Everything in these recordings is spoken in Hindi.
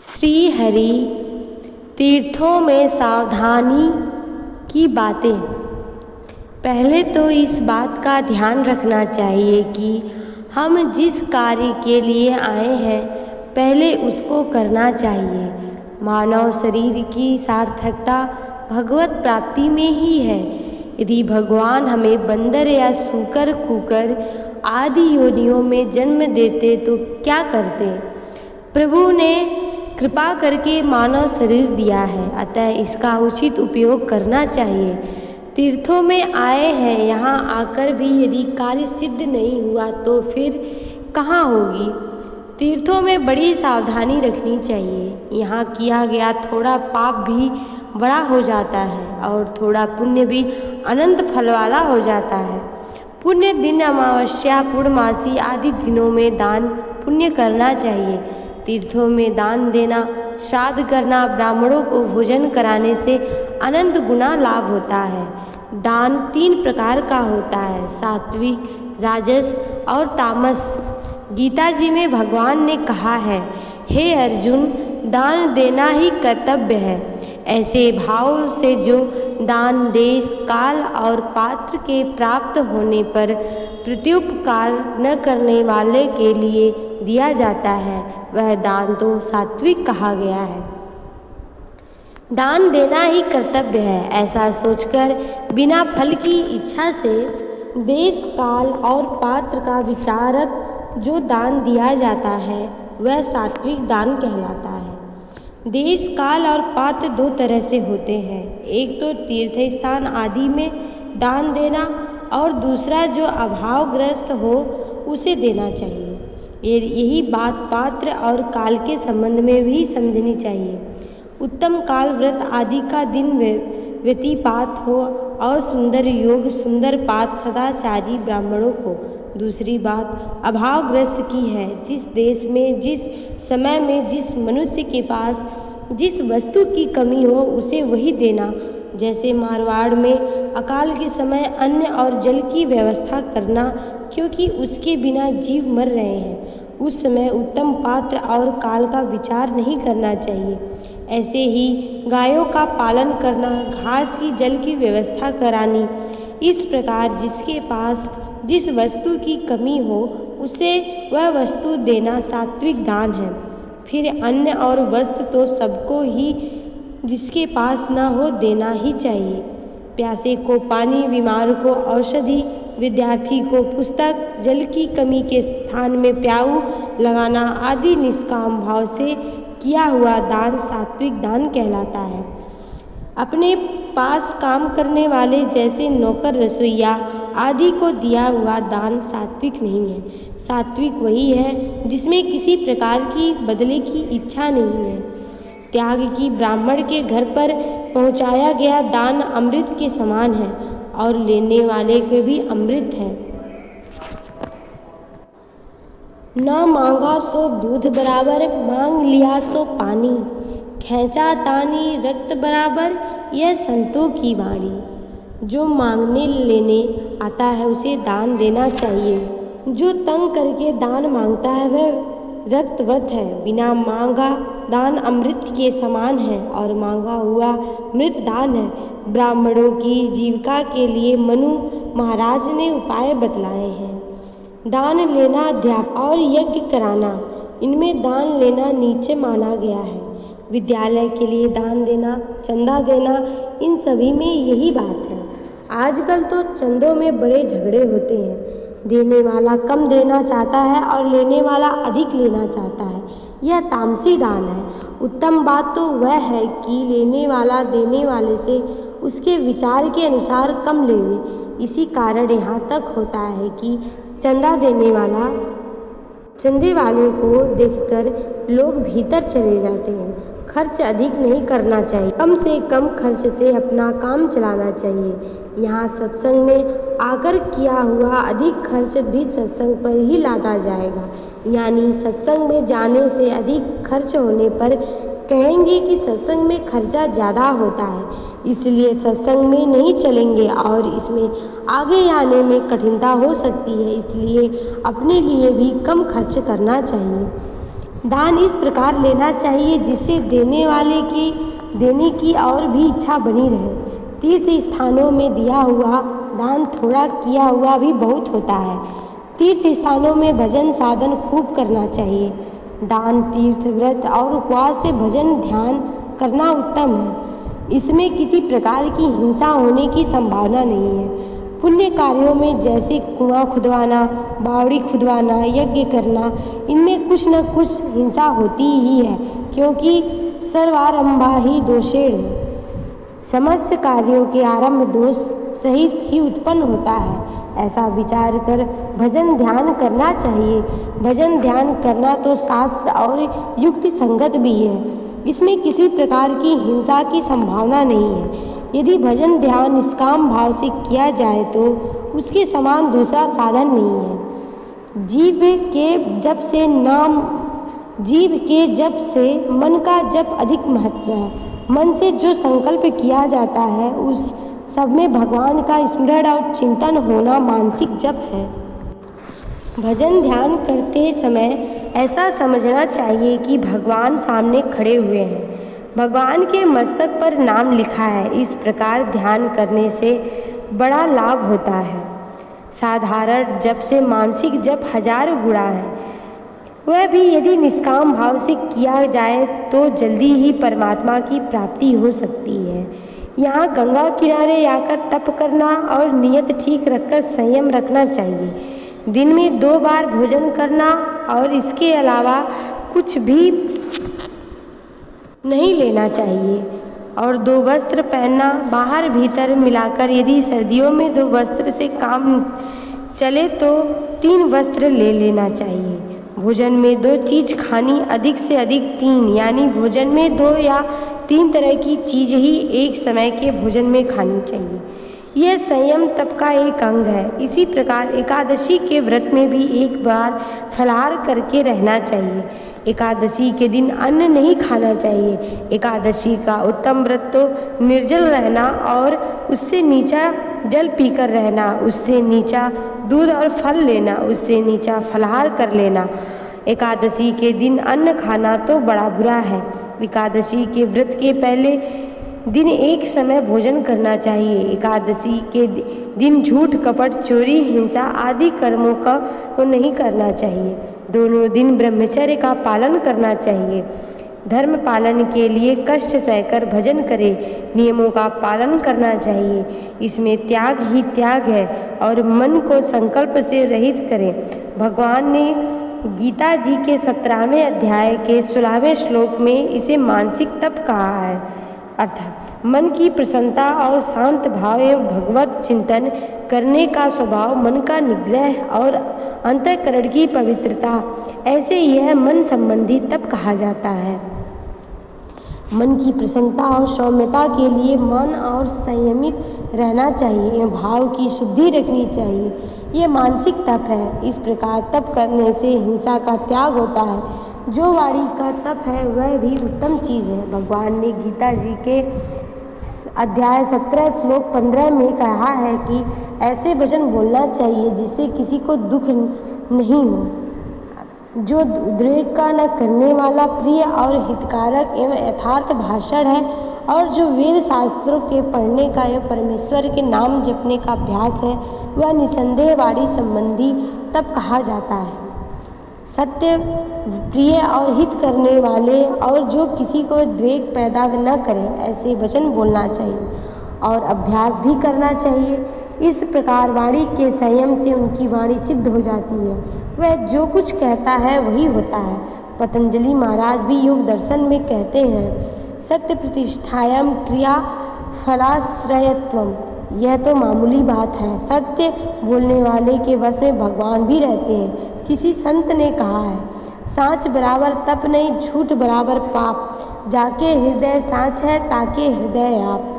श्री हरि तीर्थों में सावधानी की बातें। पहले तो इस बात का ध्यान रखना चाहिए कि हम जिस कार्य के लिए आए हैं पहले उसको करना चाहिए। मानव शरीर की सार्थकता भगवत प्राप्ति में ही है। यदि भगवान हमें बंदर या सूकर कुकर आदि योनियों में जन्म देते तो क्या करते। प्रभु ने कृपा करके मानव शरीर दिया है, अतः इसका उचित उपयोग करना चाहिए। तीर्थों में आए हैं, यहाँ आकर भी यदि कार्य सिद्ध नहीं हुआ तो फिर कहाँ होगी। तीर्थों में बड़ी सावधानी रखनी चाहिए। यहाँ किया गया थोड़ा पाप भी बड़ा हो जाता है और थोड़ा पुण्य भी अनंत फल वाला हो जाता है। पुण्य दिन, अमावस्या, पूर्णमासी आदि दिनों में दान पुण्य करना चाहिए। तीर्थों में दान देना, श्राद्ध करना, ब्राह्मणों को भोजन कराने से अनंत गुना लाभ होता है। दान 3 प्रकार का होता है, सात्विक, राजस और तामस। गीता जी में भगवान ने कहा है, हे अर्जुन, दान देना ही कर्तव्य है। ऐसे भाव से जो दान देश, काल और पात्र के प्राप्त होने पर प्रत्युपकार न करने वाले के लिए दिया जाता है, वह दान तो सात्विक कहा गया है। दान देना ही कर्तव्य है, ऐसा सोचकर बिना फल की इच्छा से देश, काल और पात्र का विचारक जो दान दिया जाता है वह सात्विक दान कहलाता है। देश, काल और पात्र 2 तरह से होते हैं, एक तो तीर्थ स्थान आदि में दान देना और दूसरा जो अभावग्रस्त हो उसे देना चाहिए। यही बात पात्र और काल के संबंध में भी समझनी चाहिए। उत्तम काल व्रत आदि का दिन व्यतिपात हो और सुंदर योग, सुंदर पात सदाचारी ब्राह्मणों को। दूसरी बात अभावग्रस्त की है, जिस देश में, जिस समय में, जिस मनुष्य के पास जिस वस्तु की कमी हो उसे वही देना। जैसे मारवाड़ में अकाल के समय अन्न और जल की व्यवस्था करना, क्योंकि उसके बिना जीव मर रहे हैं। उस समय उत्तम पात्र और काल का विचार नहीं करना चाहिए। ऐसे ही गायों का पालन करना, घास की जल की व्यवस्था करानी। इस प्रकार जिसके पास जिस वस्तु की कमी हो उसे वह वस्तु देना सात्विक दान है। फिर अन्न और वस्त्र तो सबको ही जिसके पास ना हो देना ही चाहिए। प्यासे को पानी, बीमार को औषधि, विद्यार्थी को पुस्तक, जल की कमी के स्थान में प्याऊ लगाना आदि निष्काम भाव से किया हुआ दान सात्विक दान कहलाता है। अपने पास काम करने वाले जैसे नौकर, रसोइया आदि को दिया हुआ दान सात्विक नहीं है। सात्विक वही है जिसमें किसी प्रकार की बदले की इच्छा नहीं है। त्याग की ब्राह्मण के घर पर पहुंचाया गया दान अमृत के समान है और लेने वाले के भी अमृत है। न मांगा सो दूध बराबर, मांग लिया सो पानी। खैंचा तानी रक्त बराबर, यह संतों की वाणी। जो मांगने लेने आता है उसे दान देना चाहिए। जो तंग करके दान मांगता है वह रक्तवत है। बिना मांगा दान अमृत के समान है और मांगा हुआ मृत दान है। ब्राह्मणों की जीविका के लिए मनु महाराज ने उपाय बतलाए हैं। दान लेना, अध्यापन और यज्ञ कराना, इनमें दान लेना नीचे माना गया है। विद्यालय के लिए दान देना, चंदा देना, इन सभी में यही बात है। आजकल तो चंदों में बड़े झगड़े होते हैं। देने वाला कम देना चाहता है और लेने वाला अधिक लेना चाहता है। यह तामसी दान है। उत्तम बात तो वह है कि लेने वाला देने वाले से उसके विचार के अनुसार कम लेवे। इसी कारण यहाँ तक होता है कि चंदे वाले को देखकर लोग भीतर चले जाते हैं। खर्च अधिक नहीं करना चाहिए, कम से कम खर्च से अपना काम चलाना चाहिए। यहाँ सत्संग में आकर किया हुआ अधिक खर्च भी सत्संग पर ही लादा जाएगा। यानी सत्संग में जाने से अधिक खर्च होने पर कहेंगे कि सत्संग में खर्चा ज़्यादा होता है, इसलिए सत्संग में नहीं चलेंगे और इसमें आगे आने में कठिनता हो सकती है। इसलिए अपने लिए भी कम खर्च करना चाहिए। दान इस प्रकार लेना चाहिए जिससे देने वाले की देने की और भी इच्छा बनी रहे। तीर्थ स्थानों में दिया हुआ दान थोड़ा किया हुआ भी बहुत होता है। तीर्थ स्थानों में भजन साधन खूब करना चाहिए। दान, तीर्थ, व्रत और उपवास से भजन ध्यान करना उत्तम है। इसमें किसी प्रकार की हिंसा होने की संभावना नहीं है। पुण्य कार्यों में जैसे कुआं खुदवाना, बावड़ी खुदवाना, यज्ञ करना, इनमें कुछ न कुछ हिंसा होती ही है, क्योंकि सर्वारंभा ही दोषेण, समस्त कार्यों के आरंभ दोष सहित ही उत्पन्न होता है। ऐसा विचार कर भजन ध्यान करना चाहिए। भजन ध्यान करना तो शास्त्र और युक्ति संगत भी है। इसमें किसी प्रकार की हिंसा की संभावना नहीं है। यदि भजन ध्यान निष्काम भाव से किया जाए तो उसके समान दूसरा साधन नहीं है। जीव के जप से मन का जप अधिक महत्व है। मन से जो संकल्प किया जाता है उस सब में भगवान का स्मरण और चिंतन होना मानसिक जप है। भजन ध्यान करते समय ऐसा समझना चाहिए कि भगवान सामने खड़े हुए हैं, भगवान के मस्तक पर नाम लिखा है। इस प्रकार ध्यान करने से बड़ा लाभ होता है। साधारण जप से मानसिक जप 1000 गुणा है। वह भी यदि निष्काम भाव से किया जाए तो जल्दी ही परमात्मा की प्राप्ति हो सकती है। यहाँ गंगा किनारे आकर तप करना और नियत ठीक रखकर संयम रखना चाहिए। दिन में 2 बार भोजन करना और इसके अलावा कुछ भी नहीं लेना चाहिए और 2 वस्त्र पहनना, बाहर भीतर मिलाकर यदि सर्दियों में 2 वस्त्र से काम चले तो 3 वस्त्र ले लेना चाहिए। भोजन में 2 चीज़ खानी, अधिक से अधिक 3, यानी भोजन में 2 या 3 तरह की चीज़ ही एक समय के भोजन में खानी चाहिए। यह संयम तप का एक अंग है। इसी प्रकार एकादशी के व्रत में भी एक बार फलाहार करके रहना चाहिए। एकादशी के दिन अन्न नहीं खाना चाहिए। एकादशी का उत्तम व्रत तो निर्जल रहना और उससे नीचा जल पीकर रहना, उससे नीचा दूध और फल लेना, उससे नीचा फलाहार कर लेना। एकादशी के दिन अन्न खाना तो बड़ा बुरा है। एकादशी के व्रत के पहले दिन एक समय भोजन करना चाहिए। एकादशी के दिन झूठ, कपट, चोरी, हिंसा आदि कर्मों का नहीं करना चाहिए। दोनों दिन ब्रह्मचर्य का पालन करना चाहिए। धर्म पालन के लिए कष्ट सहकर भजन करें। नियमों का पालन करना चाहिए। इसमें त्याग ही त्याग है और मन को संकल्प से रहित करें। भगवान ने गीता जी के 17वें अध्याय के 16वें श्लोक में इसे मानसिक तप कहा है, अर्थात मन की प्रसन्नता और शांत भाव एवं भगवत चिंतन करने का स्वभाव, मन का निग्रह और अंतःकरण की पवित्रता, ऐसे यह मन संबंधी तप कहा जाता है। मन की प्रसन्नता और सौम्यता के लिए मन और संयमित रहना चाहिए, भाव की शुद्धि रखनी चाहिए। ये मानसिक तप है। इस प्रकार तप करने से हिंसा का त्याग होता है। जो वाणी का तप है वह भी उत्तम चीज़ है। भगवान ने गीता जी के अध्याय 17 श्लोक 15 में कहा है कि ऐसे वचन बोलना चाहिए जिससे किसी को दुख नहीं हो, जो उद्रेक का न करने वाला, प्रिय और हितकारक एवं यथार्थ भाषण है, और जो वेद शास्त्रों के पढ़ने का एवं परमेश्वर के नाम जपने का अभ्यास है, वह निसंदेह वाणी संबंधी तप कहा जाता है। सत्य, प्रिय और हित करने वाले और जो किसी को द्वेग पैदा न करे, ऐसे वचन बोलना चाहिए और अभ्यास भी करना चाहिए। इस प्रकार वाणी के संयम से उनकी वाणी सिद्ध हो जाती है। वह जो कुछ कहता है वही होता है। पतंजलि महाराज भी योग दर्शन में कहते हैं, सत्य प्रतिष्ठायाम क्रिया फलाश्रयत्वम। यह तो मामूली बात है। सत्य बोलने वाले के वश में भगवान भी रहते हैं। किसी संत ने कहा है, साँच बराबर तप नहीं, झूठ बराबर पाप। जाके हृदय साँच है, ताके हृदय आप।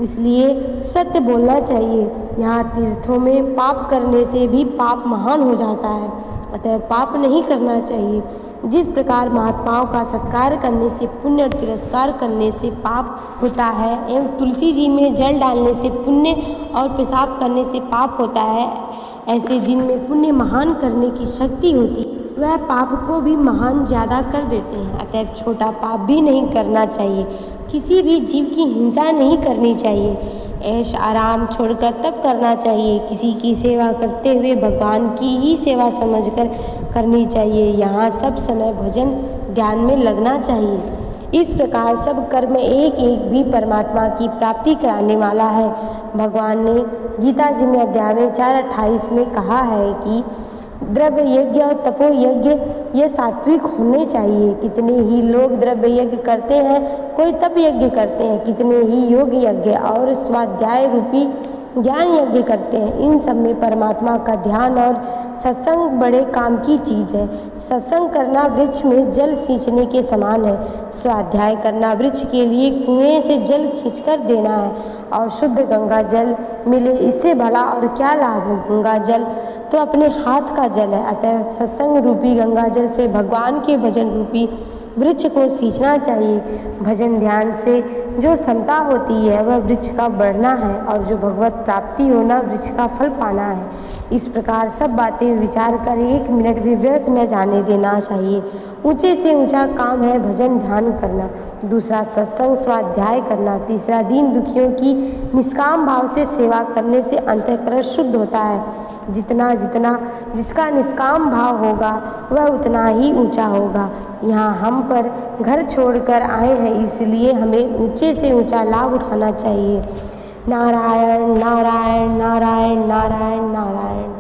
इसलिए सत्य बोलना चाहिए। यहाँ तीर्थों में पाप करने से भी पाप महान हो जाता है, अतः पाप नहीं करना चाहिए। जिस प्रकार महात्माओं का सत्कार करने से पुण्य और तिरस्कार करने से पाप होता है, एवं तुलसी जी में जल डालने से पुण्य और पेशाब करने से पाप होता है, ऐसे जिनमें पुण्य महान करने की शक्ति होती है वह पाप को भी महान ज़्यादा कर देते हैं। अतएव छोटा पाप भी नहीं करना चाहिए। किसी भी जीव की हिंसा नहीं करनी चाहिए। ऐश आराम छोड़कर तब करना चाहिए। किसी की सेवा करते हुए भगवान की ही सेवा समझकर करनी चाहिए। यहाँ सब समय भजन ध्यान में लगना चाहिए। इस प्रकार सब कर्म एक एक भी परमात्मा की प्राप्ति कराने वाला है। भगवान ने गीता जी में अध्याय में 4:28 में कहा है कि द्रव्य यज्ञ और तपो यज्ञ ये सात्विक होने चाहिए। कितने ही लोग द्रव्य यज्ञ करते हैं, कोई तप यज्ञ करते हैं, कितने ही योग यज्ञ और स्वाध्याय रूपी ज्ञान यज्ञ करते हैं। इन सब में परमात्मा का ध्यान और सत्संग बड़े काम की चीज़ है। सत्संग करना वृक्ष में जल सींचने के समान है। स्वाध्याय करना वृक्ष के लिए कुएं से जल खींचकर देना है और शुद्ध गंगा जल मिले, इससे भला और क्या लाभ हो। गंगा जल तो अपने हाथ का जल है। अतः सत्संग रूपी गंगा जल से भगवान के भजन रूपी वृक्ष को सींचना चाहिए। भजन ध्यान से जो समता होती है वह वृक्ष का बढ़ना है और जो भगवत प्राप्ति होना वृक्ष का फल पाना है। इस प्रकार सब बातें विचार कर 1 मिनट भी व्यर्थ न जाने देना चाहिए। ऊंचे से ऊंचा काम है भजन ध्यान करना, दूसरा सत्संग स्वाध्याय करना, तीसरा दीन दुखियों की निष्काम भाव से सेवा करने से अंतःकरण शुद्ध होता है। जितना जितना जिसका निष्काम भाव होगा वह उतना ही ऊंचा होगा। यहाँ हम पर घर छोड़कर आए हैं, इसलिए हमें ऊंचे से ऊंचा लाभ उठाना चाहिए। नारायण नारायण नारायण नारायण नारायण।